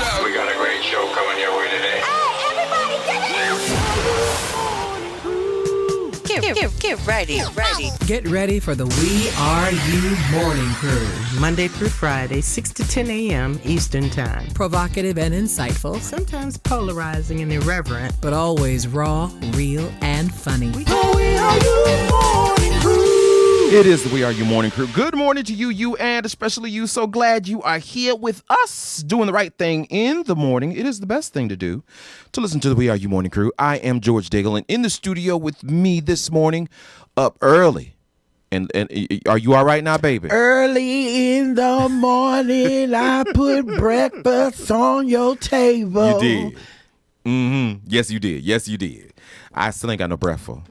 We got a great show coming your way today. Hey, everybody, Get ready. Get ready for the We Are You Morning Crew. Monday through Friday, 6 to 10 a.m. Eastern Time. Provocative and insightful, Sometimes polarizing and irreverent. but always raw, real, and funny. It is the We Are You Morning Crew. Good morning to you, and especially you. So glad you are here with us, doing the right thing in the morning. It is the best thing to do, to listen to the We Are You Morning Crew. I am George Daigle, and in the studio with me this morning, up early. And are you all right now, baby? Early in the morning, I put breakfast on your table. You did. Mm-hmm. Yes, you did. Yes, you did. I still ain't got no breath for.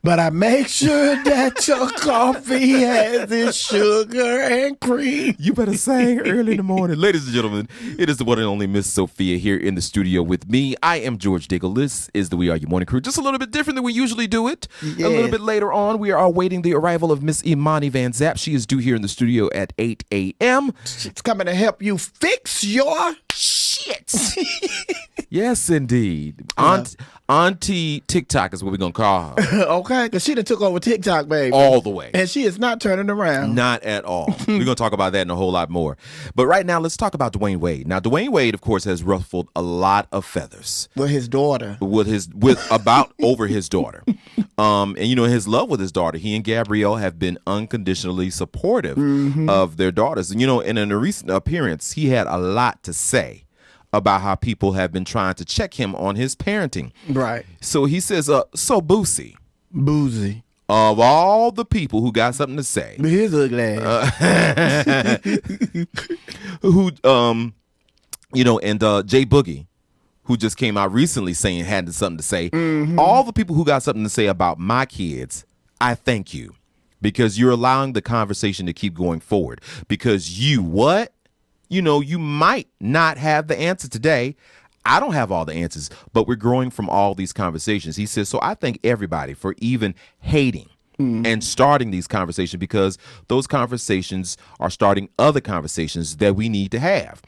But I make sure that your coffee has its sugar and cream. You better sing early in the morning. Ladies and gentlemen, it is the one and only Miss Sophia here in the studio with me. I am George Daigle. This is the We Are You Morning Crew. Just a little bit different than we usually do it. Yeah. A little bit later on, we are awaiting the arrival of Miss IMANI VAN ZAP. She is due here in the studio at 8 a.m. It's coming to help you fix your shit. Yes, indeed. Auntie TikTok is what we're going to call her. Okay, because she done took over TikTok, baby. All the way. And she is not turning around. Not at all. We're going to talk about that and a whole lot more. But right now, let's talk about Dwayne Wade. Now, Dwayne Wade, of course, has ruffled a lot of feathers. With his daughter. Over his daughter. And you know, his love with his daughter, he and Gabrielle have been unconditionally supportive of their daughters. And you know, in a recent appearance, he had a lot to say about how people have been trying to check him on his parenting. Right. So he says, so Boosie, of all the people who got something to say, his ugly ass. who you know, and Jay Boogie, who just came out recently saying had something to say, all the people who got something to say about my kids, I thank you, because you're allowing the conversation to keep going forward. Because you know, you might not have the answer today. I don't have all the answers, but we're growing from all these conversations. He says, so I thank everybody for even hating and starting these conversations, because those conversations are starting other conversations that we need to have.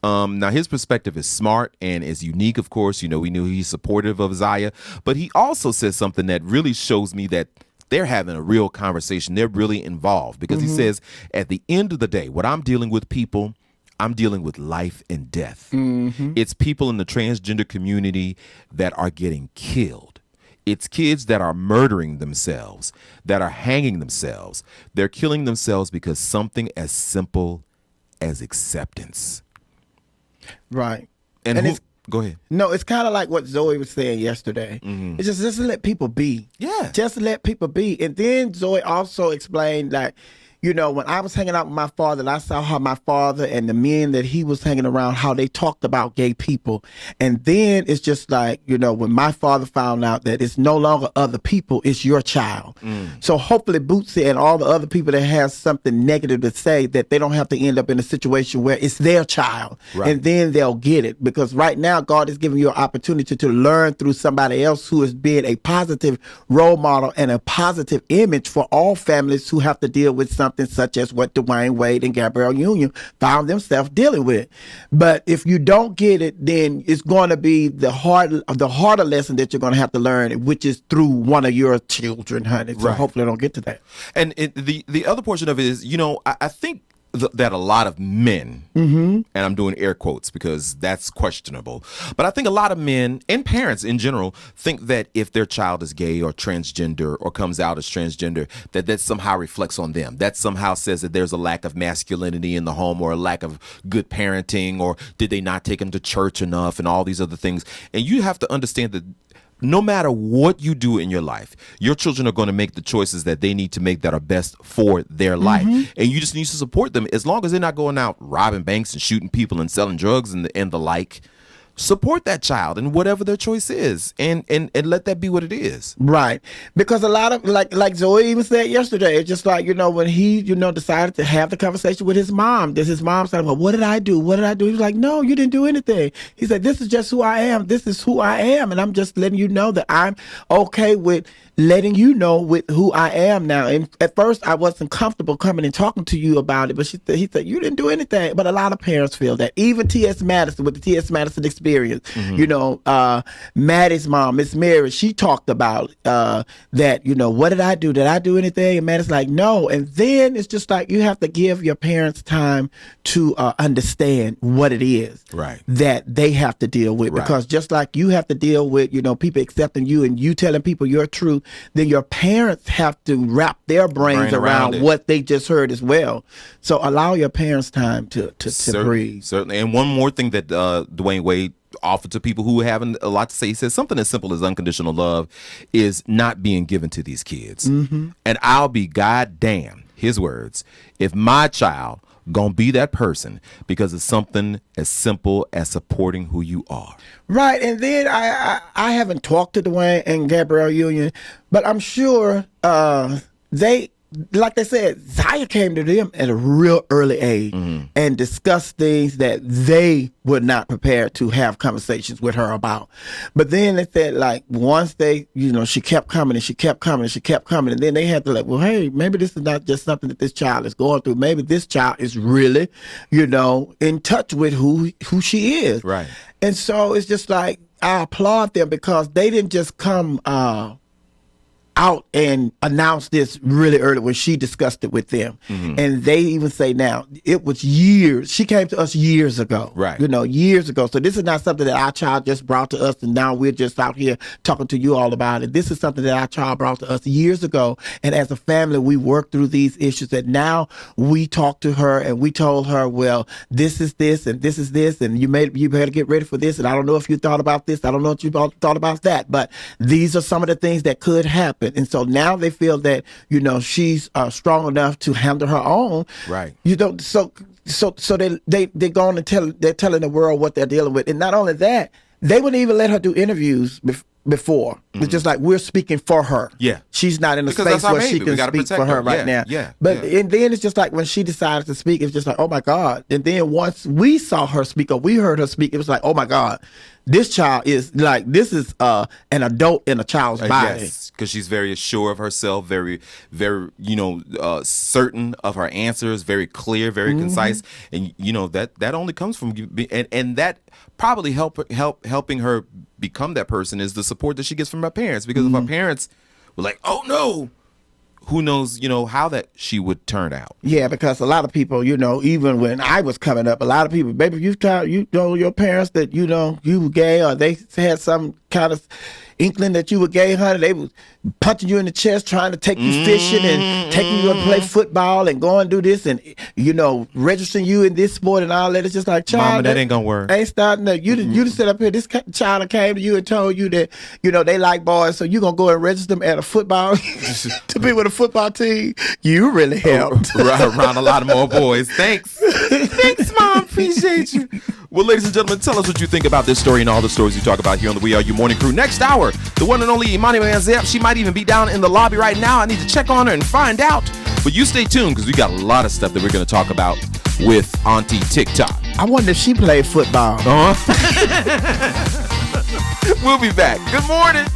Now, his perspective is smart and is unique, of course. You know, we knew he's supportive of Zaya, but he also says something that really shows me that they're having a real conversation. They're really involved, because he says, at the end of the day, what I'm dealing with, people, I'm dealing with life and death. It's people in the transgender community that are getting killed. It's kids that are murdering themselves, that are hanging themselves. They're killing themselves because something as simple as acceptance. Right. And go ahead. No, it's kind of like what Zoe was saying yesterday. It's just let people be. Yeah. Just let people be. And then Zoe also explained, like, you know, when I was hanging out with my father, and I saw how my father and the men that he was hanging around, how they talked about gay people. And then it's just like, you know, when my father found out that it's no longer other people, it's your child. So hopefully Bootsy and all the other people that have something negative to say, that they don't have to end up in a situation where it's their child. Right. And then they'll get it. Because right now, God is giving you an opportunity to learn through somebody else who is being a positive role model and a positive image for all families who have to deal with something such as what Dwayne Wade and Gabrielle Union found themselves dealing with. But if you don't get it, then it's going to be the harder lesson that you're going to have to learn, which is through one of your children, honey. So hopefully I don't get to that. And the other portion of it is, you know, I think that a lot of men, and I'm doing air quotes because that's questionable, but I think a lot of men and parents in general think that if their child is gay or transgender or comes out as transgender, that somehow reflects on them. That somehow says that there's a lack of masculinity in the home, or a lack of good parenting, or did they not take them to church enough, and all these other things. And you have to understand that no matter what you do in your life, your children are going to make the choices that they need to make that are best for their life. And you just need to support them, as long as they're not going out robbing banks and shooting people and selling drugs and the like. Support that child in whatever their choice is, and let that be what it is. Right. Because a lot of, like Zoe even said yesterday, it's just like, you know, when he, you know, decided to have the conversation with his mom, his mom said, well, what did I do? What did I do? He was like, no, you didn't do anything. He said, this is just who I am. This is who I am. And I'm just letting you know that I'm okay with letting you know with who I am now. And at first I wasn't comfortable coming and talking to you about it, but he said, you didn't do anything. But a lot of parents feel that. Even T.S. Madison with the T.S. Madison experience, Maddie's mom, Miss Mary, she talked about that, what did I do? Did I do anything? And Maddie's like, no. And then it's just like you have to give your parents time to understand what it is that they have to deal with. Because just like you have to deal with, people accepting you and you telling people your truth, then your parents have to wrap their brains around what they just heard as well. So allow your parents time to breathe. Certainly. And one more thing that Dwayne Wade offered to people who haven't a lot to say, he says something as simple as unconditional love is not being given to these kids. And I'll be goddamn, his words, if my child gonna be that person because it's something as simple as supporting who you are. Right. And then I haven't talked to Dwayne and Gabrielle Union, but I'm sure they, like they said, Zaya came to them at a real early age and discussed things that they were not prepared to have conversations with her about. But then they said, like, once they, she kept coming and she kept coming and she kept coming. And then they had to like, well, hey, maybe this is not just something that this child is going through. Maybe this child is really, in touch with who she is. Right. And so it's just like, I applaud them because they didn't just come out and announced this really early when she discussed it with them. And they even say now, it was years. She came to us years ago. Right. Years ago. So this is not something that our child just brought to us and now we're just out here talking to you all about it. This is something that our child brought to us years ago. And as a family, we worked through these issues that now we talked to her and we told her, well, this is this and this is this and you better get ready for this. And I don't know if you thought about this. I don't know if you thought about that. But these are some of the things that could happen. And so now they feel that, she's strong enough to handle her own. Right. So they're going to they're telling the world what they're dealing with. And not only that, they wouldn't even let her do interviews before. It's just like we're speaking for her. Yeah. She's not in a space where she can speak for her right now. But and then it's just like when she decided to speak, it's just like, oh my God. And then once we saw her speak or we heard her speak, it was like, oh my God. This child is like, this is an adult in a child's body. Yes, because she's very assured of herself, very, very, certain of her answers, very clear, very concise. And, that only comes from, and that probably helping her become that person is the support that she gets from her parents. Because if her parents were like, oh no, who knows, how that she would turn out. Yeah, because a lot of people, even when I was coming up, a lot of people, baby, you told your parents that, you were gay or they had some kind of inkling that you were gay, honey. They was punching you in the chest, trying to take you fishing and taking you to play football and go and do this and, registering you in this sport and all that. It's just like, child, Mama, that ain't gonna work. Ain't starting to, you just sit up here. This child came to you and told you that, they like boys, so you gonna go and register them at a football to be with a football team. You really helped. Around a lot of more boys. Thanks. Thanks, Mom. Appreciate you. Well, ladies and gentlemen, tell us what you think about this story and all the stories you talk about here on the We Are You Morning Crew. Next hour, the one and only IMANI VAN ZAP. She might even be down in the lobby right now. I need to check on her and find out. But you stay tuned because we got a lot of stuff that we're going to talk about with Auntie TikTok. I wonder if she played football. We'll be back. Good morning.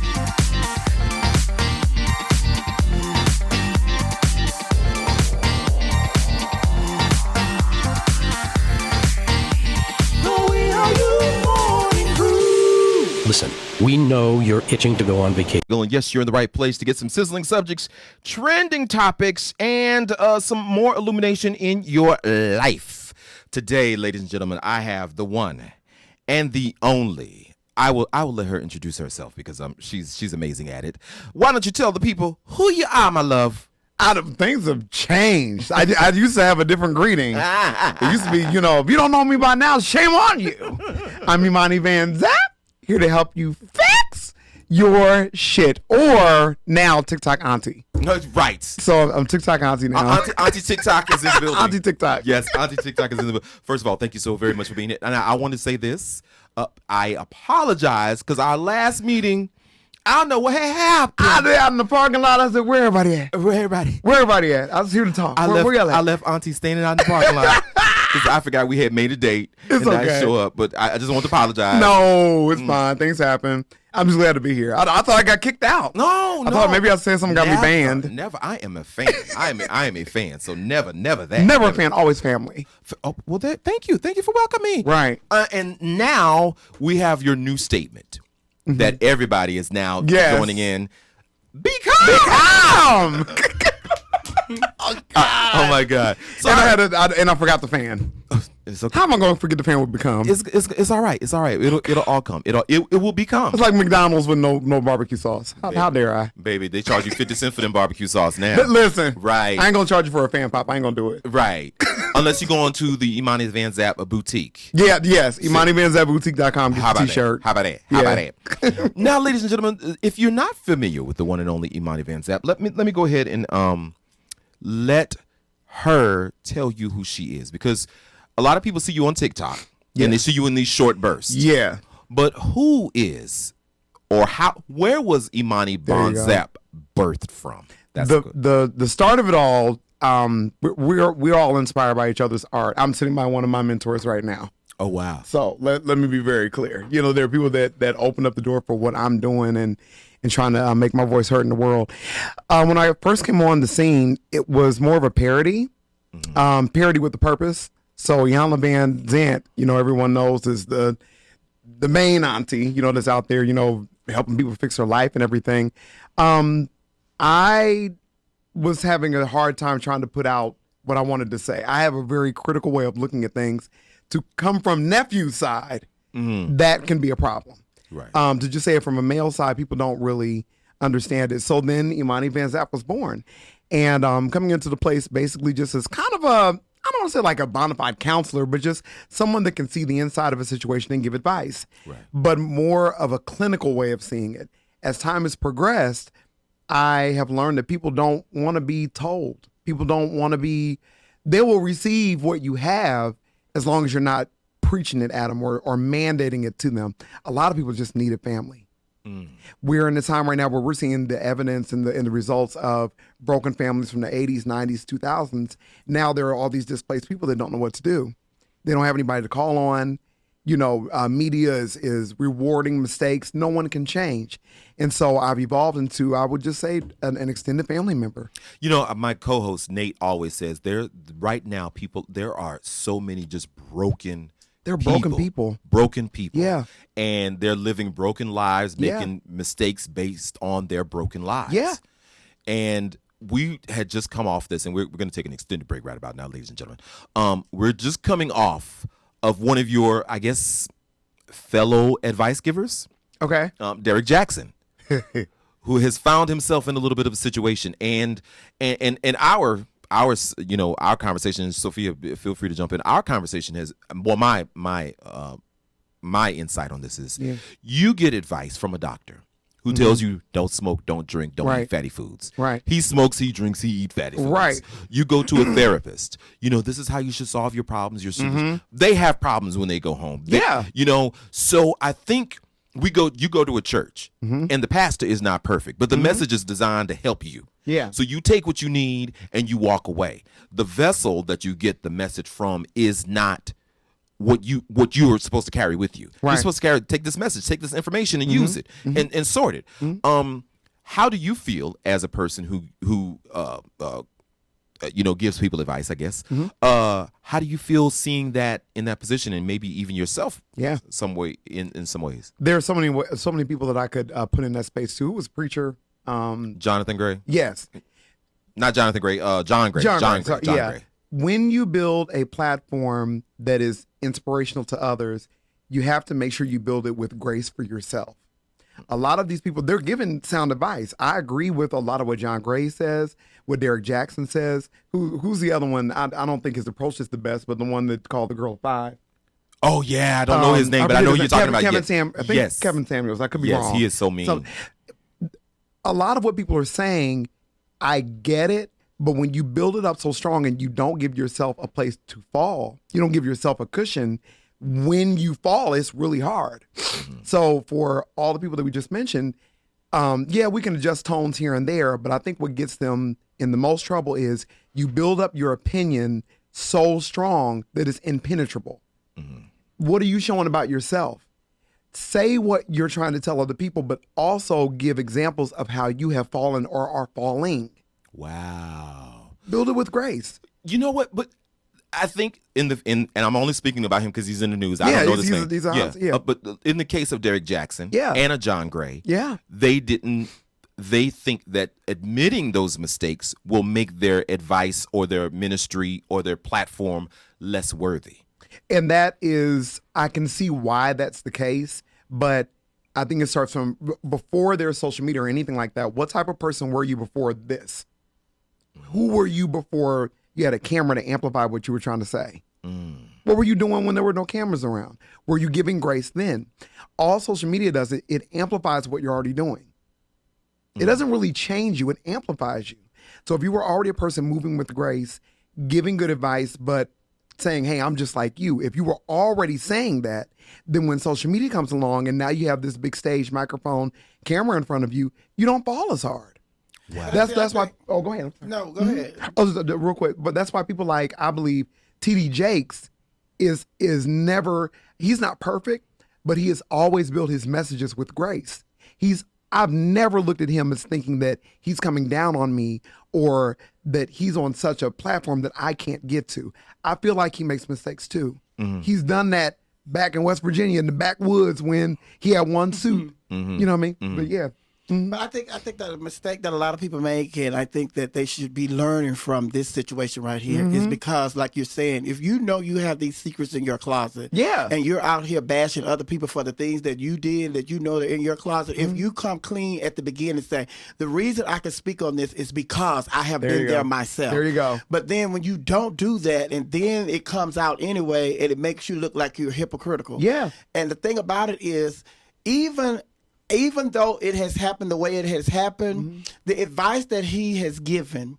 Listen, we know you're itching to go on vacation. And yes, you're in the right place to get some sizzling subjects, trending topics, and some more illumination in your life. Today, ladies and gentlemen, I have the one and the only. I will let her introduce herself because she's amazing at it. Why don't you tell the people who you are, my love? Things have changed. I used to have a different greeting. It used to be, if you don't know me by now, shame on you. I'm IMANI VAN ZAP, here to help you fix your shit. Or now TikTok auntie. Right. So I'm TikTok auntie now. Auntie TikTok is in the building. Auntie TikTok. Yes, Auntie TikTok is in the building. First of all, thank you so very much for being here. And I want to say this. I apologize because our last meeting, I don't know what had happened. Out in the parking lot, I said, where everybody at? Where everybody? Where everybody at? I was here to talk. Where y'all at? I left Auntie standing out in the parking lot because I forgot we had made a date. It's and okay. I show up, but I just want to apologize. No, it's fine. Things happen. I'm just glad to be here. I thought I got kicked out. No, I thought maybe I said something got me banned. Never. I am a fan. I am a fan. So never that. Never a fan, always family. Oh, well, thank you. Thank you for welcoming me. Right. And now we have your new statement that everybody is now joining in. Become. Oh my God! So and I forgot the fan. It's okay. How am I going to forget the fan would become? It's all right. It's all right. It'll all come. It will become. It's like McDonald's with no barbecue sauce. How dare I? Baby, they charge you 50 cents for them barbecue sauce now. Listen, right? I ain't gonna charge you for a fan pop. I ain't gonna do it. Right, unless you go on to the Imani Van Zap boutique. Yeah, yes, ImaniVanZapBoutique.com. Get the t-shirt. How about that? Now, ladies and gentlemen, if you're not familiar with the one and only Imani Van Zap, let me go ahead and let her tell you who she is, because a lot of people see you on TikTok and they see you in these short bursts. Yeah. But who is, or where was Imani Van Zap birthed from? That's the start of it all. We're all inspired by each other's art. I'm sitting by one of my mentors right now. Oh, wow. So let me be very clear. You know, there are people that open up the door for what I'm doing and trying to make my voice heard in the world. When I first came on the scene, it was more of a parody, parody with a purpose. So Iyanla Vanzant, you know, everyone knows is the main auntie, you know, that's out there, you know, helping people fix their life and everything. I was having a hard time trying to put out what I wanted to say. I have a very critical way of looking at things. To come from nephew's side, that can be a problem. Right. To just say it from a male side, people don't really understand it. So then Imani Van Zap was born. And coming into the place basically just as kind of I don't want to say like a bona fide counselor, but just someone that can see the inside of a situation and give advice. Right. But more of a clinical way of seeing it. As time has progressed, I have learned that people don't want to be told. People don't want to be, they will receive what you have as long as you're not preaching it at them or mandating it to them. A lot of people just need a family. We're in a time right now where we're seeing the evidence and the results of broken families from the 80s, 90s, 2000s. Now there are all these displaced people that don't know what to do. They don't have anybody to call on. You know, media is rewarding mistakes. No one can change. And so I've evolved into, I would just say, an extended family member. You know, my co-host Nate always says right now there are so many just broken people. Broken people. Yeah. And they're living broken lives, making mistakes based on their broken lives. Yeah. And we had just come off this, and we're going to take an extended break right about now, ladies and gentlemen. We're just coming off of one of your, I guess, fellow advice givers. Okay. Derrick Jaxn, who has found himself in a little bit of a situation. And our conversation, Sophia, feel free to jump in. Our conversation has, well, my insight on this is you get advice from a doctor who tells you don't smoke, don't drink, don't eat fatty foods. Right. He smokes, he drinks, he eats fatty foods. Right. You go to a therapist. You know, this is how you should solve your problems. They have problems when they go home. You know, so I think you go to a church and the pastor is not perfect, but the message is designed to help you. Yeah. So you take what you need and you walk away. The vessel that you get the message from is not what you are supposed to carry with you. Right. You're supposed to take this message, take this information and use it and sort it. How do you feel as a person who gives people advice, I guess? How do you feel seeing that in that position, and maybe even yourself? Some way in some ways. There are so many people that I could put in that space too. Who was a preacher? Jonathan Gray. Yes. Not Jonathan Gray. John Gray. John Gray. When you build a platform that is inspirational to others, you have to make sure you build it with grace for yourself. A lot of these people, they're giving sound advice. I agree with a lot of what John Gray says, what Derrick Jaxn says. Who's the other one? I don't think his approach is the best, but the one that called the girl 5. Oh, yeah. I don't know his name, but I know who you're talking about. Kevin Samuels. I could be wrong. Yes, he is so mean. So, a lot of what people are saying, I get it. But when you build it up so strong and you don't give yourself a place to fall, you don't give yourself a cushion, when you fall, it's really hard. So for all the people that we just mentioned, we can adjust tones here and there, but I think what gets them in the most trouble is you build up your opinion so strong that it's impenetrable. What are you showing about yourself? say what you're trying to tell other people, but also give examples of how you have fallen or are falling. Wow. Build it with grace. You know what? But I think and I'm only speaking about him because he's in the news. I don't know this name. But in the case of Derrick Jaxn, Anna John Gray, they think that admitting those mistakes will make their advice or their ministry or their platform less worthy. And that is, I can see why that's the case, but I think it starts from before there's social media or anything like that. What type of person were you before this? Who were you before you had a camera to amplify what you were trying to say? What were you doing when there were no cameras around? Were you giving grace then? All social media does, it amplifies what you're already doing. It doesn't really change you, it amplifies you. So if you were already a person moving with grace, giving good advice, but saying, hey, I'm just like you. If you were already saying that, then when social media comes along and now you have this big stage, microphone, camera in front of you, you don't fall as hard. Wow. That's why. Oh, go ahead. No, go ahead. Oh, real quick. But that's why people like, I believe, TD Jakes is never. He's not perfect, but he has always built his messages with grace. I've never looked at him as thinking that he's coming down on me or that he's on such a platform that I can't get to. I feel like he makes mistakes too. He's done that back in West Virginia in the backwoods when he had one suit. You know what I mean? But yeah. But I think that a mistake that a lot of people make, and I think that they should be learning from this situation right here, is because, like you're saying, if you know you have these secrets in your closet, and you're out here bashing other people for the things that you did that you know that in your closet, if you come clean at the beginning and say, the reason I can speak on this is because I have been there myself. There you go. But then when you don't do that, and then it comes out anyway, and it makes you look like you're hypocritical. Yeah. And the thing about it is, even though it has happened the way it has happened, the advice that he has given,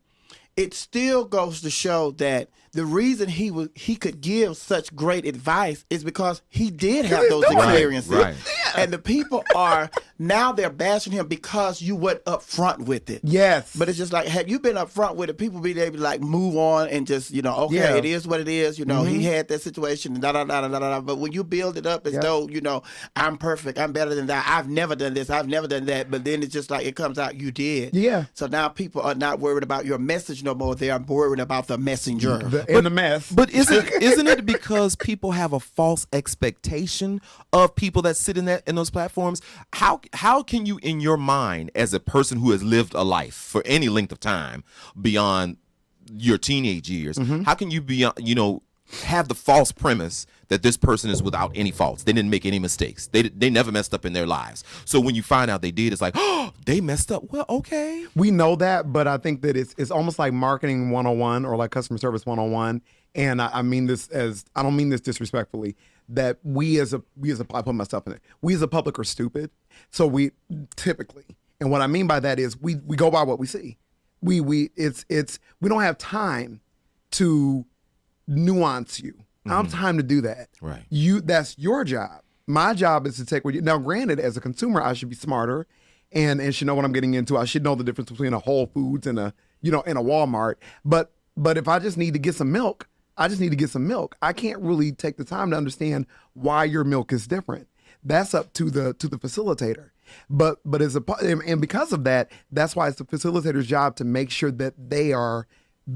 it still goes to show that the reason he could give such great advice is because he did have those experiences. Right. And the people are now they're bashing him because you went up front with it. Yes. But it's just like, had you been up front with it, people be able to like move on and just, okay, it is what it is. He had that situation and da-da-da-da-da-da. But when you build it up as though, I'm perfect, I'm better than that, I've never done this, I've never done that. But then it's just like, it comes out, you did. Yeah. So now people are not worried about your message no more. They are worried about the messenger. The mess. But isn't it because people have a false expectation of people that sit in those platforms? How can you, in your mind, as a person who has lived a life for any length of time beyond your teenage years, how can you be, have the false premise that this person is without any faults? They didn't make any mistakes. They never messed up in their lives. So when you find out they did, it's like, oh, they messed up. Well, okay. We know that, but I think that it's almost like marketing 101 or like customer service 101. And I mean this I don't mean this disrespectfully, that we as a I put myself in it. We as a public are stupid. So we typically, and what I mean by that is we go by what we see. We don't have time to nuance you. I don't have time to do that. Right. That's your job. My job is to take what you, now granted, as a consumer, I should be smarter and should know what I'm getting into. I should know the difference between a Whole Foods and a Walmart. But if I just need to get some milk, I just need to get some milk. I can't really take the time to understand why your milk is different. That's up to the facilitator. But and because of that, that's why it's the facilitator's job to make sure that they are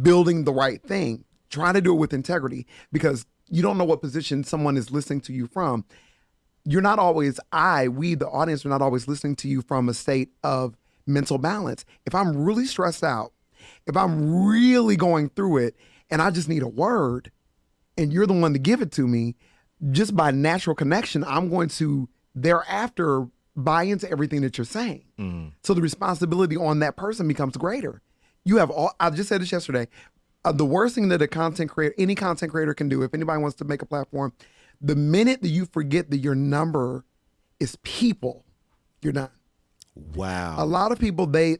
building the right thing, trying to do it with integrity, because you don't know what position someone is listening to you from. You're not always, we, the audience, are not always listening to you from a state of mental balance. If I'm really stressed out, if I'm really going through it and I just need a word and you're the one to give it to me, just by natural connection, I'm going to thereafter buy into everything that you're saying. So the responsibility on that person becomes greater. I just said this yesterday, the worst thing that any content creator can do, if anybody wants to make a platform, the minute that you forget that your number is people, you're done. Wow. A lot of people, they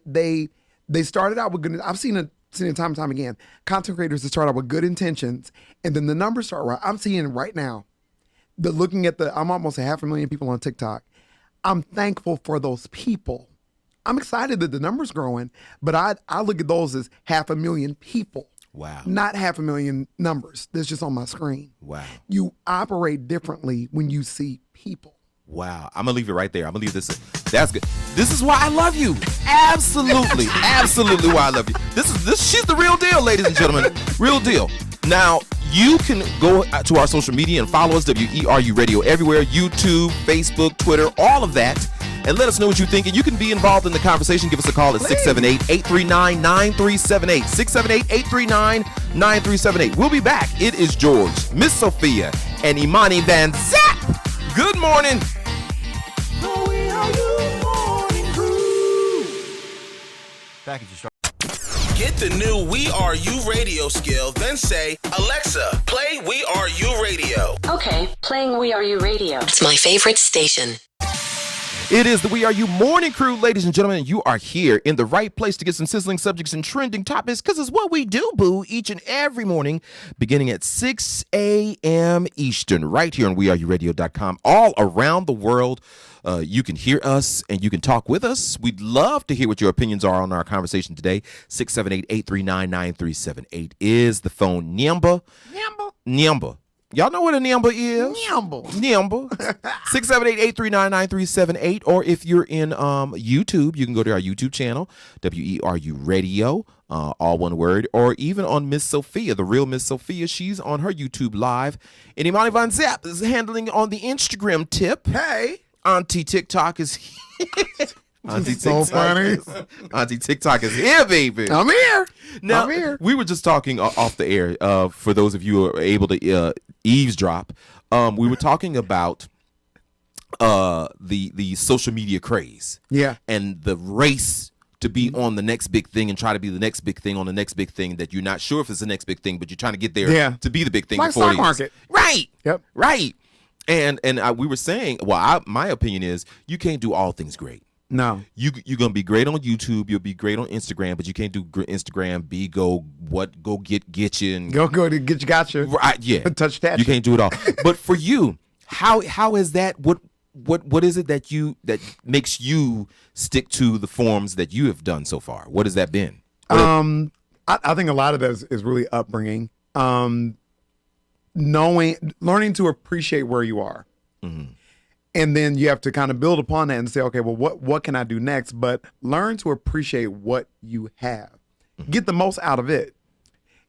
started out with good. I've seen it time and time again. Content creators that start out with good intentions, and then the numbers start right. I'm seeing it right now. I'm almost 500,000 people on TikTok. I'm thankful for those people. I'm excited that the number's growing, but I look at those as 500,000 people. Wow. Not 500,000 numbers that's just on my screen. Wow. You operate differently when you see people. Wow. I'm going to leave it right there. I'm going to leave this. That's good. This is why I love you. Absolutely. Absolutely why I love you. She's the real deal, ladies and gentlemen. Real deal. Now, you can go to our social media and follow us, WERU Radio, everywhere, YouTube, Facebook, Twitter, all of that, and let us know what you think. And you can be involved in the conversation. Give us a call at 678-839-9378. 678-839-9378. We'll be back. It is George, Miss Sophia, and IMANI VAN ZAP. Good morning. Get the new We Are You radio skill, then say, Alexa, play We Are You radio. Okay, playing We Are You radio. It's my favorite station. It is the We Are You morning crew, ladies and gentlemen. You are here in the right place to get some sizzling subjects and trending topics, because it's what we do, boo, each and every morning, beginning at 6 a.m. Eastern, right here on WeAreYouRadio.com, all around the world. You can hear us and you can talk with us. We'd love to hear what your opinions are on our conversation today. 678-839-9378 is the phone number. Number. Y'all know what a number is? Number. 678-839-9378. Or if you're in YouTube, you can go to our YouTube channel, WERU Radio, all one word. Or even on Miss Sophia, the real Miss Sophia. She's on her YouTube live. And IMANI VAN ZAP is handling on the Instagram tip. Hey. Auntie TikTok is here. Auntie so funny. Auntie TikTok is here, baby. I'm here. Now, we were just talking off the air. For those of you who are able to eavesdrop, we were talking about the social media craze. Yeah. And the race to be on the next big thing and try to be the next big thing on the next big thing that you're not sure if it's the next big thing, but you're trying to get there to be the big thing like before stock market. Right. Yep. Right. And we were saying, my opinion is you can't do all things great. No. You're going to be great on YouTube. You'll be great on Instagram, but you can't do Instagram, go get you. And, go to get you, gotcha. Right, yeah. Touch that. You can't do it all. But for you, how is that? What is it that makes you stick to the forms that you have done so far? What has that been? I think a lot of that is really upbringing. Learning to appreciate where you are. Mm-hmm. And then you have to kind of build upon that and say, okay, well, what can I do next? But learn to appreciate what you have. Mm-hmm. Get the most out of it.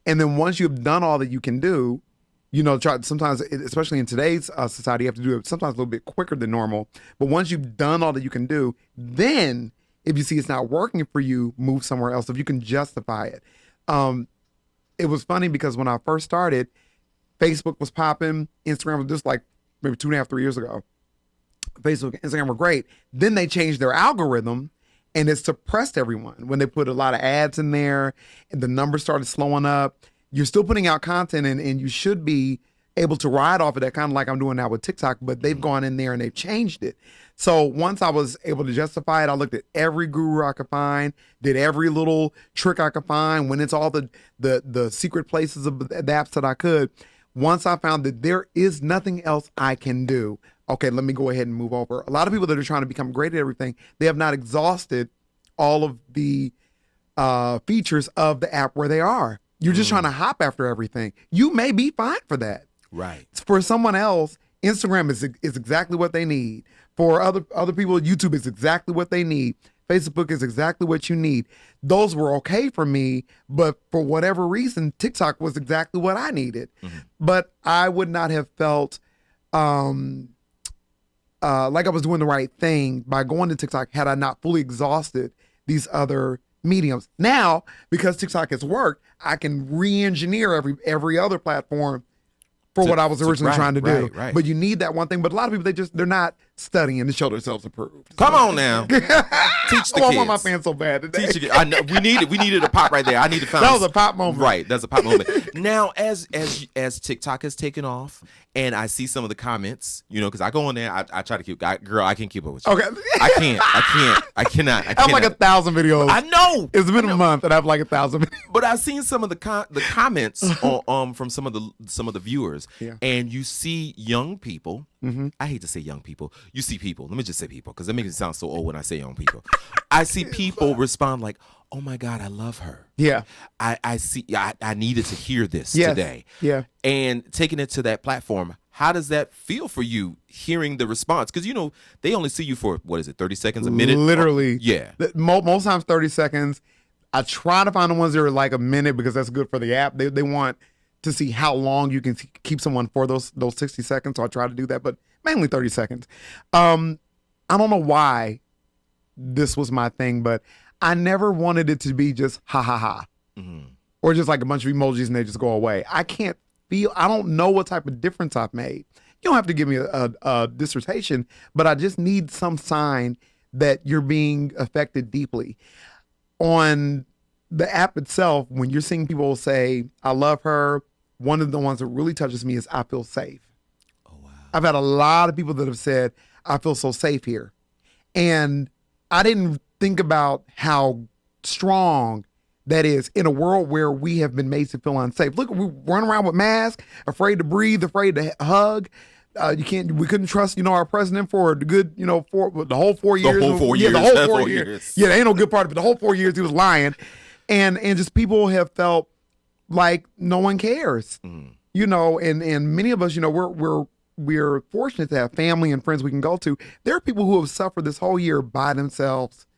And then once you've done all that you can do, try sometimes, especially in today's society, you have to do it sometimes a little bit quicker than normal. But once you've done all that you can do, then if you see it's not working for you, move somewhere else. If you can justify it. It was funny because when I first started, Facebook was popping. Instagram was just like maybe 2.5, 3 years ago. Facebook and Instagram were great. Then they changed their algorithm and it suppressed everyone when they put a lot of ads in there and the numbers started slowing up. You're still putting out content and you should be able to ride off of that, kind of like I'm doing now with TikTok, but they've gone in there and they've changed it. So once I was able to justify it, I looked at every guru I could find, did every little trick I could find, went into all the secret places of the apps that I could. Once I found that there is nothing else I can do, okay, let me go ahead and move over. A lot of people that are trying to become great at everything, they have not exhausted all of the features of the app where they are. You're just trying to hop after everything. You may be fine for that. Right. For someone else, Instagram is exactly what they need. For other people, YouTube is exactly what they need. Facebook is exactly what you need. Those were okay for me, but for whatever reason, TikTok was exactly what I needed. Mm-hmm. But I would not have felt like I was doing the right thing by going to TikTok had I not fully exhausted these other mediums. Now, because TikTok has worked, I can re-engineer every other platform for what I was originally trying to do. Right. But you need that one thing. But a lot of people, they're not studying to show themselves approved. Come on now. Teach the kids. I want my fans so bad today. Teach the kids. I know, we needed a pop right there. I need to find that was a pop moment. Right, that's a pop moment. Now, as TikTok has taken off, and I see some of the comments, because I go on there, I try to keep, girl, I can't keep up with you. Okay. I cannot. I have like 1,000 videos. I know. It's been a month and I have like 1,000 videos. But I've seen some of the comments from some of the viewers, and you see young people. Mm-hmm. I hate to say young people, you see people. Let me just say people, because it makes it sound so old when I say young people. I see people respond like, "Oh my God, I love her." Yeah. I see. I needed to hear this today. Yeah. And taking it to that platform, how does that feel for you? Hearing the response, because they only see you for 30 seconds, a minute, literally. Yeah. Most times 30 seconds. I try to find the ones that are like a minute because that's good for the app. They want to see how long you can keep someone for those 60 seconds. So I try to do that, but mainly 30 seconds. I don't know why this was my thing, but I never wanted it to be just ha ha ha, or just like a bunch of emojis and they just go away. I don't know what type of difference I've made. You don't have to give me a dissertation, but I just need some sign that you're being affected deeply. On the app itself, when you're seeing people say, "I love her," one of the ones that really touches me is, "I feel safe." Oh, wow. I've had a lot of people that have said, "I feel so safe here." And I didn't think about how strong that is in a world where we have been made to feel unsafe. Look, we run around with masks, afraid to breathe, afraid to hug. We couldn't trust, our president for the good, for the whole 4 years. The whole 4 years. Yeah, the whole 4 years. Yeah, there ain't no good part of it. The whole 4 years he was lying. And just people have felt like no one cares, and many of us, we're fortunate to have family and friends we can go to. There are people who have suffered this whole year by themselves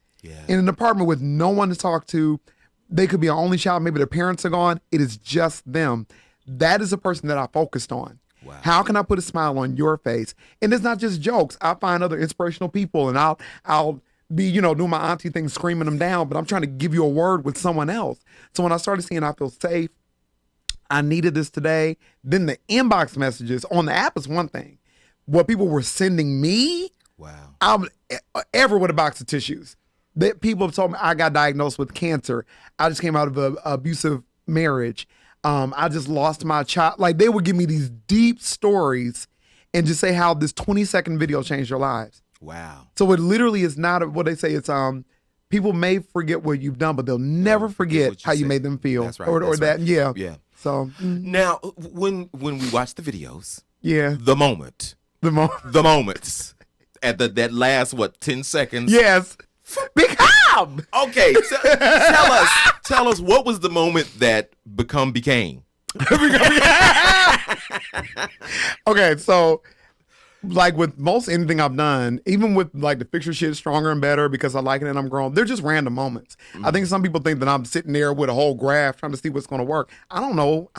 in an apartment with no one to talk to. They could be an only child. Maybe their parents are gone. It is just them. That is a person that I focused on. Wow. How can I put a smile on your face? And it's not just jokes. I find other inspirational people, and I'll be, doing my auntie thing, screaming them down, but I'm trying to give you a word with someone else. So when I started seeing I feel safe, I needed this today, then the inbox messages on the app is one thing. What people were sending me, I'm ever with a box of tissues. That people have told me I got diagnosed with cancer. I just came out of an abusive marriage. I just lost my child. Like, they would give me these deep stories and just say how this 20-second video changed their lives. Wow. So it literally is not what they say. It's people may forget what you've done, but they'll never forget how you made them feel. That's right. Or that. Yeah. Yeah. So now, when we watch the videos, the moments at that last 10 seconds. Yes. Become. Okay. Tell us what was the moment that became. Okay, so like with most anything I've done, even with like the fixture shit Stronger and Better because I like it and I'm grown, they're just random moments. I think some people think that I'm sitting there with a whole graph trying to see what's going to work. I don't know.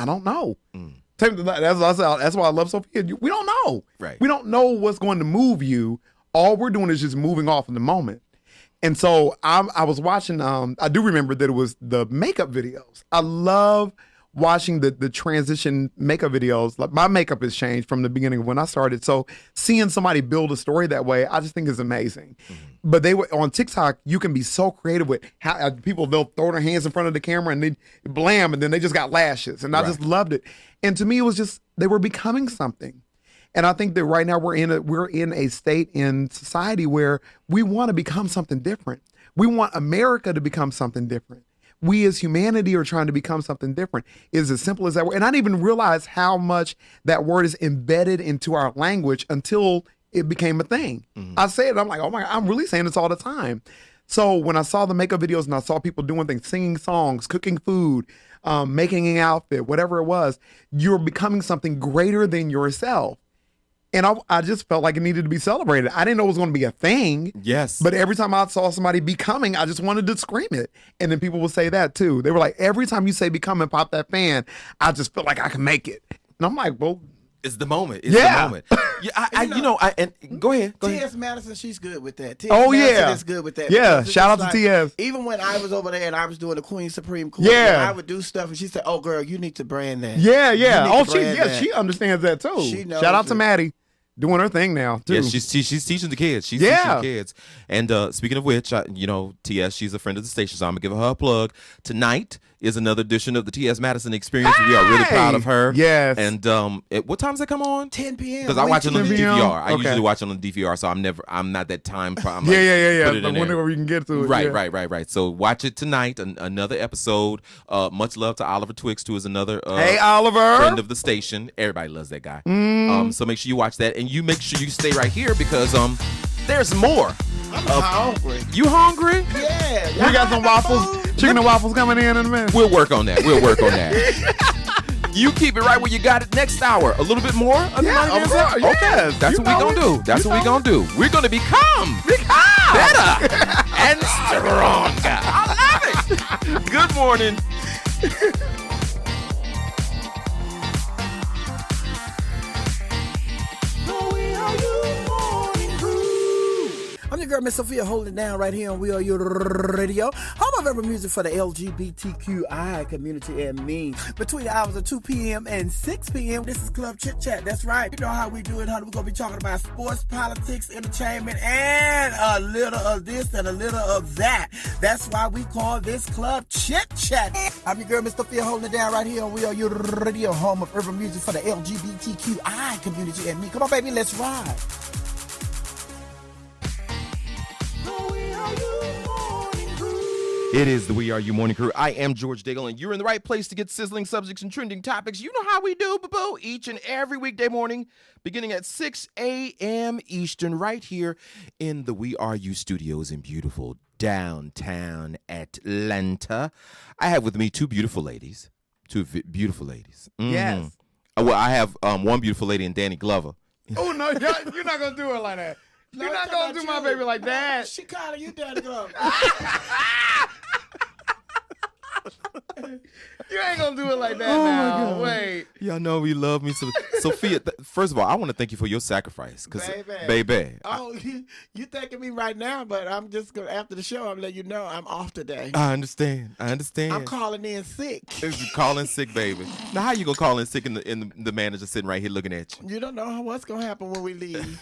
That's why I love Sophia. We don't know. Right. We don't know what's going to move you. All we're doing is just moving off in the moment. And so I was watching, I do remember that it was the makeup videos. I love watching the transition makeup videos. Like, my makeup has changed from the beginning of when I started. So seeing somebody build a story that way, I just think is amazing. But they were on TikTok, you can be so creative with how people, they'll throw their hands in front of the camera and they blam, and then they just got lashes. And I just loved it. And to me, it was just, they were becoming something. And I think that right now we're in a state in society where we want to become something different. We want America to become something different. We as humanity are trying to become something different. It's as simple as that word. And I didn't even realize how much that word is embedded into our language until it became a thing. I say it, I'm like, oh my God, I'm really saying this all the time. So when I saw the makeup videos and I saw people doing things, singing songs, cooking food, making an outfit, whatever it was, you're becoming something greater than yourself. And I just felt like it needed to be celebrated. I didn't know it was going to be a thing. Yes. But every time I saw somebody becoming, I just wanted to scream it. And then people would say that too. They were like, every time you say becoming, pop that fan, I just feel like I can make it. And I'm like, well, it's the moment. It's the moment. Yeah, and go ahead. T.S. Madison, she's good with that. T.S. Madison is good with that. Yeah, shout out to T.S. Even when I was over there and I was doing the Queen Supreme Court, I would do stuff and she said, "Oh, girl, you need to brand that." Yeah. She understands that too. She knows. Shout out to Maddie. Doing her thing now, too. Yeah, she's teaching the kids. She's teaching the kids. And speaking of which, T.S., she's a friend of the station, so I'm going to give her a plug. Tonight is another edition of the T.S. Madison Experience. We are really proud of her. Yes. And what time does it come on? 10 p.m. Because I watch it on the 10 p.m. DVR. I Okay. usually watch it on the DVR, so I'm not that time. I'm like, Yeah. put it in there. Whenever we can get to it. Right, yeah. right. So watch it tonight. Another episode. Much love to Oliver Twixt, who is another Hey, Oliver. friend of the station. Everybody loves that guy. So make sure you watch that, and you make sure you stay right here because there's more. I'm hungry. You hungry? Yeah. We got some waffles, chicken and waffles coming in a minute. We'll work on that. You keep it right where you got it. Next hour, a little bit more of the Imani Van Zap? yes. Okay, that's what we're going to do. We're going to become better and stronger. I love it. Good morning. I'm your girl, Miss Sophia, holding it down right here on WERUradio, home of every music for the LGBTQI community and me. Between the hours of 2 p.m. and 6 p.m., this is Club Chit Chat. That's right. You know how we do it, honey. We're going to be talking about sports, politics, entertainment, and a little of this and a little of that. That's why we call this Club Chit Chat. I'm your girl, Miss Sophia, holding it down right here on WERUradio, home of urban music for the LGBTQI community and me. Come on, baby, let's ride. It is the We Are You Morning Crew. I am George Daigle, and you're in the right place to get sizzling subjects and trending topics. You know how we do, boo-boo, each and every weekday morning, beginning at 6 a.m. Eastern, right here in the We Are You studios in beautiful downtown Atlanta. I have with me two beautiful ladies. Yes. Well, I have one beautiful lady in Danny Glover. Oh, no, you're not going to do it like that. You're not going to do my baby like that. She calling you Daddy Glove. You ain't going to do it like that now. Wait. Y'all know we love me. So, Sophia, first of all, I want to thank you for your sacrifice. Baby. Oh, you thanking me right now, but I'm just going to, after the show, I'm letting you know I'm off today. I understand. I'm calling in sick. Calling sick, baby. Now, how you going to call in sick and the manager sitting right here looking at you? You don't know what's going to happen when we leave.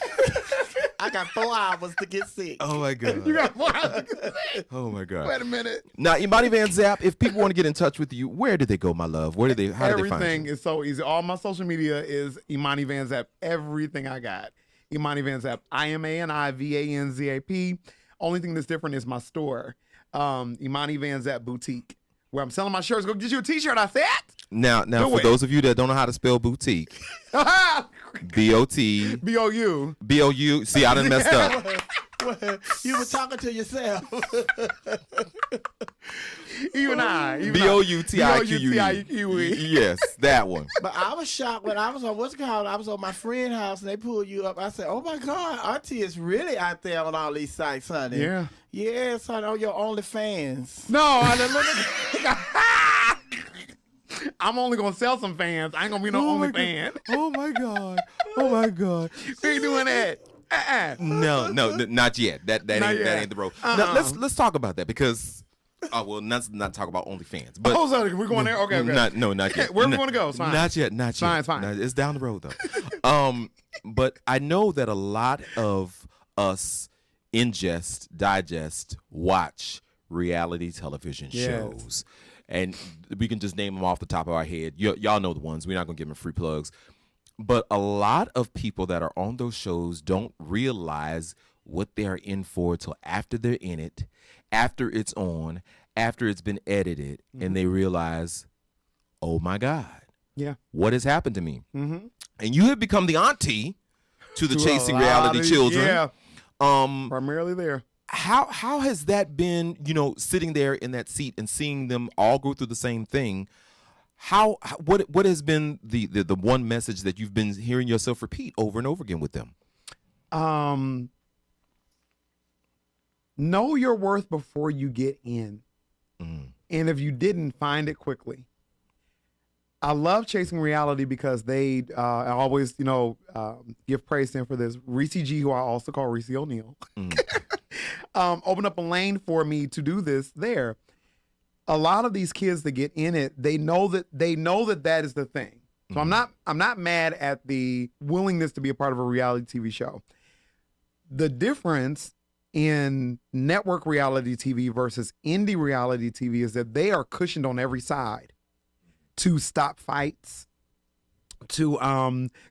I got 4 hours to get sick. Oh, my God. You got 4 hours to get sick. Oh, my God. Wait a minute. Now, Imani Van Zap, if people want to get in touch with you, where do they go, my love? How do they find you? Everything is so easy. All my social media is Imani Van Zap. Everything I got. Imani Van Zap. IMANI VANZAP. Only thing that's different is my store, Imani Van Zap Boutique, where I'm selling my shirts. Go get you a t-shirt, I said. Now, for those of you that don't know how to spell boutique, B-O-T. B-O-U. B-O-U. See, I done messed up. You were talking to yourself. Even I. B-O-U-T-I-Q-U-E. Yes, that one. But I was shocked when I was on, I was on my friend's house and they pulled you up. I said, oh my God, Auntie is really out there on all these sites, honey. Yeah. Yes, honey, on your OnlyFans. No, I'm only going to sell some fans. I ain't going to be no OnlyFans. Oh my God. Oh my God. We ain't doing that. No, not yet. That ain't the road. Now, let's talk about that because let's not talk about OnlyFans. But sorry, we're going there. Okay. Not yet. Where we want to go? It's fine. Not yet. It's fine. It's down the road though. But I know that a lot of us ingest, digest, watch reality television shows. And we can just name them off the top of our head. Y'all know the ones. We're not going to give them free plugs. But a lot of people that are on those shows don't realize what they're in for till after they're in it, after it's on, after it's been edited, and they realize, oh, my God. Yeah. What has happened to me? Mm-hmm. And you have become the auntie to the chasing reality children. Yeah. Primarily there. How has that been, sitting there in that seat and seeing them all go through the same thing? What has been the one message that you've been hearing yourself repeat over and over again with them? Know your worth before you get in. And if you didn't, find it quickly. I love chasing reality because they always, give praise to him for this. Reese G, who I also call Reese O'Neal, opened up a lane for me to do this there. A lot of these kids that get in it, they know that that is the thing. So I'm not mad at the willingness to be a part of a reality TV show. The difference in network reality TV versus indie reality TV is that they are cushioned on every side to stop fights, to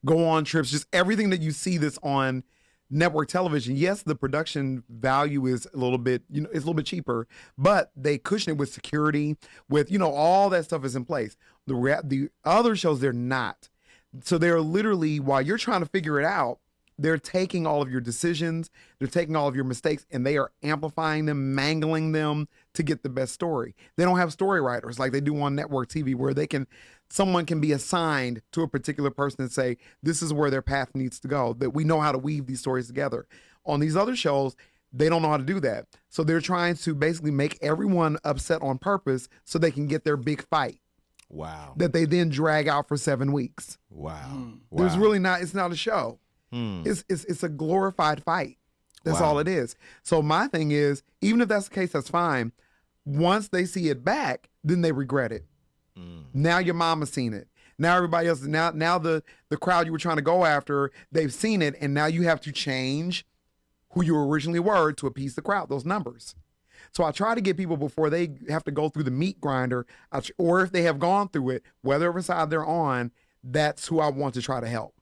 go on trips, just everything that you see that's on network television. Yes, the production value is a little bit, it's a little bit cheaper, but they cushion it with security, with, all that stuff is in place. The other shows, they're not. So they're literally, while you're trying to figure it out, they're taking all of your decisions, they're taking all of your mistakes, and they are amplifying them, mangling them to get the best story. They don't have story writers like they do on network TV, where someone can be assigned to a particular person and say, this is where their path needs to go, that we know how to weave these stories together. On these other shows, they don't know how to do that. So they're trying to basically make everyone upset on purpose so they can get their big fight. Wow. That they then drag out for 7 weeks. Wow. There's really it's not a show. It's a glorified fight. That's all it is. So my thing is, even if that's the case, that's fine. Once they see it back, then they regret it. Now your mama's seen it. Now everybody else, now the crowd you were trying to go after, they've seen it, and now you have to change who you originally were to appease the crowd, those numbers. So I try to get people, before they have to go through the meat grinder, or if they have gone through it, whatever side they're on, that's who I want to try to help.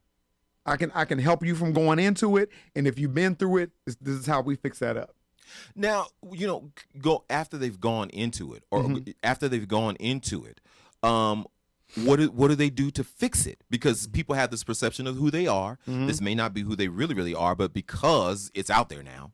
I can help you from going into it, and if you've been through it, this is how we fix that up. Now, go after they've gone into it, or after they've gone into it. What do they do to fix it? Because people have this perception of who they are. This may not be who they really, really are, but because it's out there now,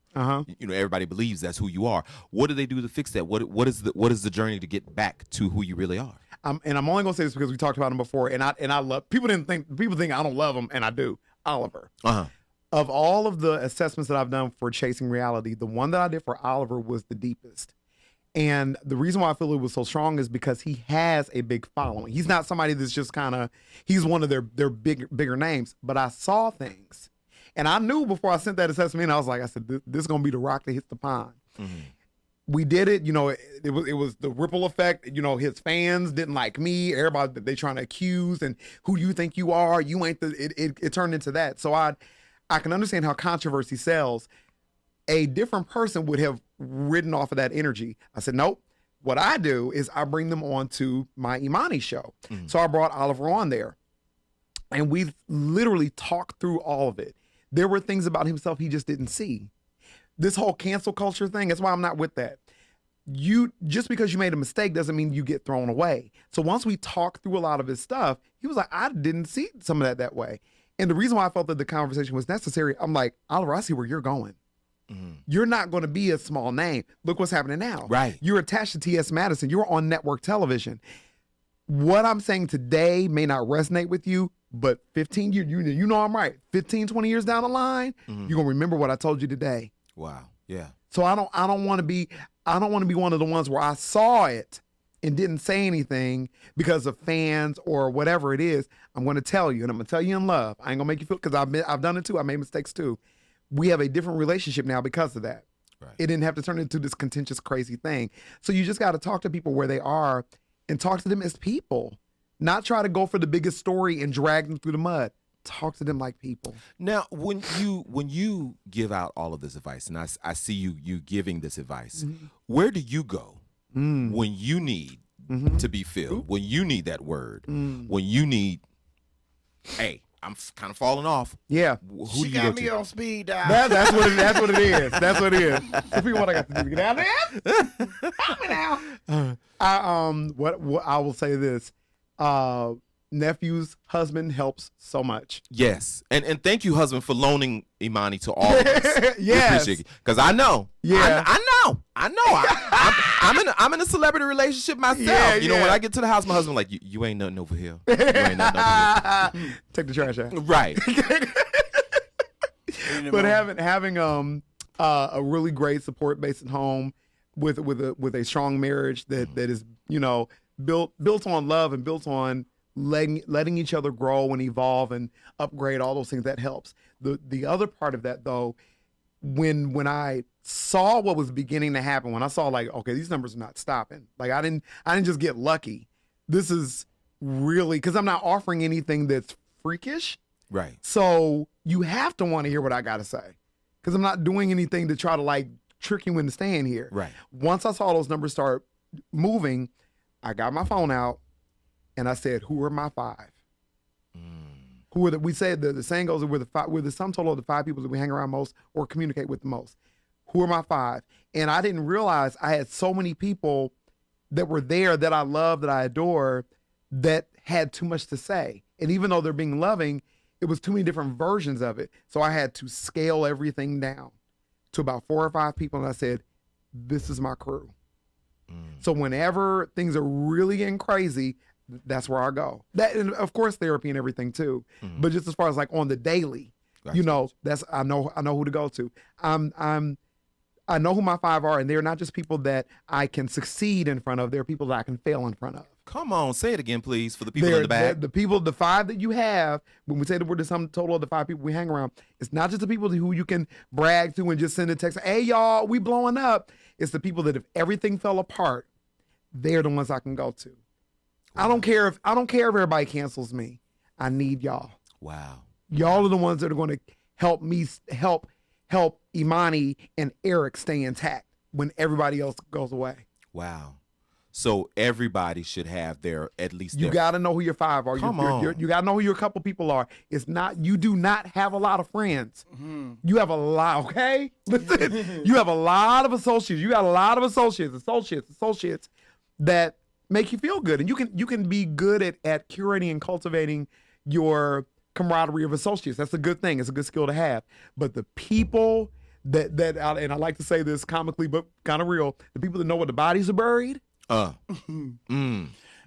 everybody believes that's who you are. What do they do to fix that? What is the journey to get back to who you really are? And I'm only gonna say this because we talked about him before, and I love people think I don't love him, and I do. Oliver. Of all of the assessments that I've done for Chasing Reality, the one that I did for Oliver was the deepest. And the reason why I feel it was so strong is because he has a big following. He's not somebody that's just he's one of their bigger names. But I saw things, and I knew before I sent that assessment in, I said, this is going to be the rock that hits the pond. We did it, it was the ripple effect. His fans didn't like me. Everybody, they trying to accuse, and who do you think you are? You ain't it turned into that. So I can understand how controversy sells. A different person would have ridden off of that energy. I said, nope. What I do is I bring them on to my Imani show. So I brought Oliver on there, and we literally talked through all of it. There were things about himself he just didn't see. This whole cancel culture thing, that's why I'm not with that. Just because you made a mistake doesn't mean you get thrown away. So once we talked through a lot of his stuff, he was like, I didn't see some of that way. And the reason why I felt that the conversation was necessary, I'm like, Oliver, I see where you're going. You're not going to be a small name. Look what's happening now. Right. You're attached to T.S. Madison. You're on network television. What I'm saying today may not resonate with you, but 15 years, you know I'm right. 15, 20 years down the line, you're going to remember what I told you today. Wow. Yeah. So I don't want to be one of the ones where I saw it and didn't say anything because of fans or whatever it is. I'm going to tell you, and I'm going to tell you in love. I ain't going to make you feel, because I've done it too. I made mistakes too. We have a different relationship now because of that. Right. It didn't have to turn into this contentious, crazy thing. So you just got to talk to people where they are and talk to them as people, not try to go for the biggest story and drag them through the mud. Talk to them like people. Now, when you give out all of this advice, and I see you giving this advice, where do you go when you need to be filled? When you need that word? When you need, hey, I'm kind of falling off. Yeah. She got me on speed dial. That's what it is. That's what it is. So people, what I got to do to get out of there? Help me now. I will say this. Nephew's husband helps so much. Yes. And thank you, husband, for loaning Imani to all of us. Yes. Because I know. Yeah. I know. I'm in a celebrity relationship myself. Yeah, you know, when I get to the house, my husband like, you ain't nothing over here. You ain't nothing over here. Take the trash out. Right. But having a really great support base at home with a strong marriage that is, built on love and built on letting each other grow and evolve and upgrade, all those things, that helps. The other part of that, though, when I saw what was beginning to happen, when I saw like, okay, these numbers are not stopping. Like I didn't just get lucky. This is really, because I'm not offering anything that's freakish. Right. So you have to want to hear what I got to say. because I'm not doing anything to try to like trick you into staying here. Right. Once I saw those numbers start moving, I got my phone out and I said, who are my 5? Who are we said the saying goes, we're the sum total of the 5 people that we hang around most or communicate with the most. Who are my 5? And I didn't realize I had so many people that were there that I love, that I adore, that had too much to say. And even though they're being loving, it was too many different versions of it. So I had to scale everything down to about 4 or 5 people. And I said, this is my crew. So whenever things are really getting crazy, that's where I go. That, and of course, therapy and everything too. But just as far as like on the daily, you know, that's I know who to go to. I know who my 5 are, and they're not just people that I can succeed in front of. They're people that I can fail in front of. Come on, say it again, please, for the people in the back. The 5 that you have, when we say that we're the sum total of the 5 people we hang around, it's not just the people who you can brag to and just send a text, hey, y'all, we blowing up. It's the people that if everything fell apart, they're the ones I can go to. I don't care if everybody cancels me. I need y'all. Wow. Y'all are the ones that are going to help me help Imani and Eric stay intact when everybody else goes away. Wow. So everybody should have at least you got to know who your 5 are. Come on. You got to know who your couple people are. It's not, you do not have a lot of friends. You have a lot, okay? Listen, you have a lot of associates. You got a lot of associates that make you feel good. And you can be good at curating and cultivating your camaraderie of associates. That's a good thing. It's a good skill to have. But the people that and I like to say this comically but kind of real, the people that know where the bodies are buried, And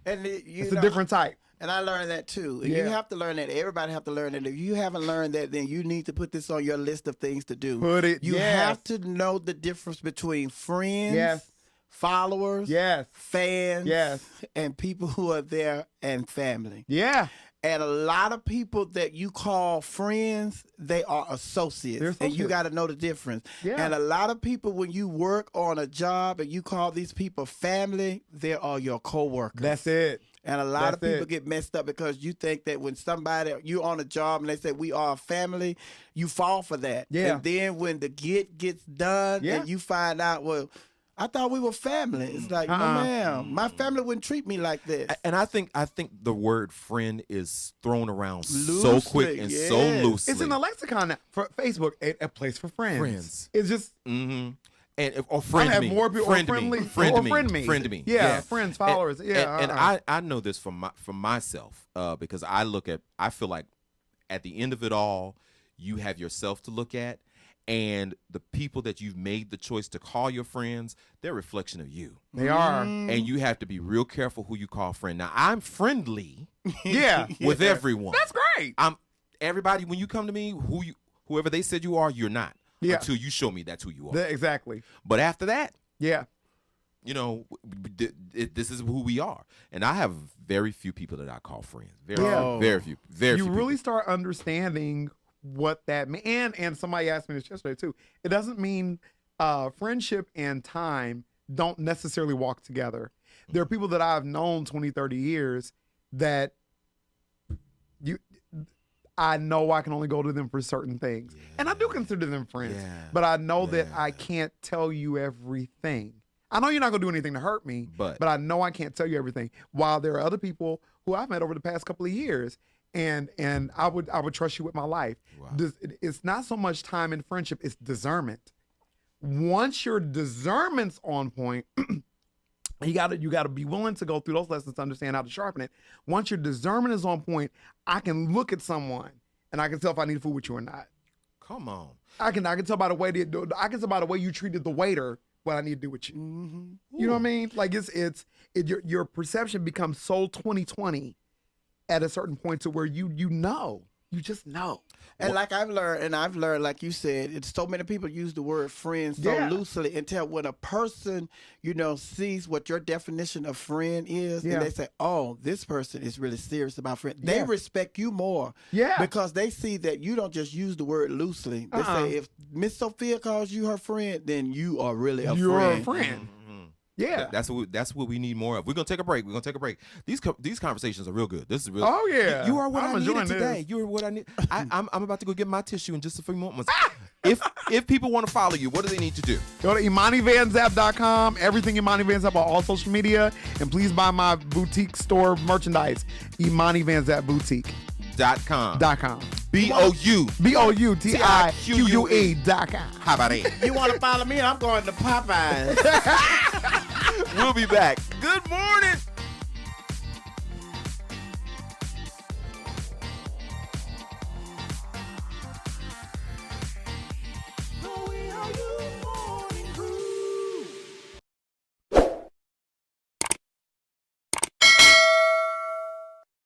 it's a different type. And I learned that too. Yeah. You have to learn that. Everybody have to learn that. If you haven't learned that, then you need to put this on your list of things to do. You have to know the difference between friends, followers, fans, and people who are there and family. Yeah. And a lot of people that you call friends, they are associates. And you got to know the difference. Yeah. And a lot of people, when you work on a job and you call these people family, they are your coworkers. That's it. And a lot of people get messed up because you think that when you're on a job and they say we are a family, you fall for that. Yeah. And then when the gets done and you find out, well, I thought we were family. It's like, no, ma'am. My family wouldn't treat me like this. And I think the word friend is thrown around so quick and so loosely. It's in the lexicon now. For Facebook, a place for friends. It's just or friend I have me. more people friend me. Yeah, friends, followers. And I know this from myself because I feel like at the end of it all, you have yourself to look at. And the people that you've made the choice to call your friends, they're a reflection of you. They are. And you have to be real careful who you call friend. Now, I'm friendly with everyone. That's great. Everybody, when you come to me, whoever they said you are, you're not. Until you show me that's who you are. Exactly. But after that, you know, this is who we are. And I have very few people that I call friends. Very few. You really start understanding what that means. And somebody asked me this yesterday too. It doesn't mean friendship and time don't necessarily walk together. There are people that I've known 20, 30 years that I know I can only go to them for certain things. And I do consider them friends. But I know that I can't tell you everything. I know you're not going to do anything to hurt me, but I know I can't tell you everything. While there are other people who I've met over the past couple of years, and I would trust you with my life. Wow. It's not so much time in friendship, it's discernment. Once your discernment's on point, you gotta be willing to go through those lessons to understand how to sharpen it. Once your discernment is on point, I can look at someone and I can tell if I need to fool with you or not. Come on. I can tell by the way you treated the waiter what I need to do with you. Mm-hmm. You know what I mean? Like your perception becomes so 20/20 at a certain point to where you just know. And like I've learned, like you said, it's so many people use the word friend so loosely until when a person, sees what your definition of friend is, and they say, oh, this person is really serious about friend. They respect you more. Yeah. Because they see that you don't just use the word loosely. They say, if Miss Sophia calls you her friend, then you are really a friend. You're a friend. Mm-hmm. Yeah, that's what we need more of. We're gonna take a break. These conversations are real good. This is real. Oh yeah, you are what I needed today. You are what I need. I'm about to go get my tissue in just a few moments. if people want to follow you, what do they need to do? Go to IMANIVANZAP.com. Everything Imani Van Zap on all social media. And please buy my boutique store merchandise. Imani Van Zap Boutique. .com. BOUTIQUE.com. How about it? You want to follow me? I'm going to Popeyes. We'll be back. Good morning.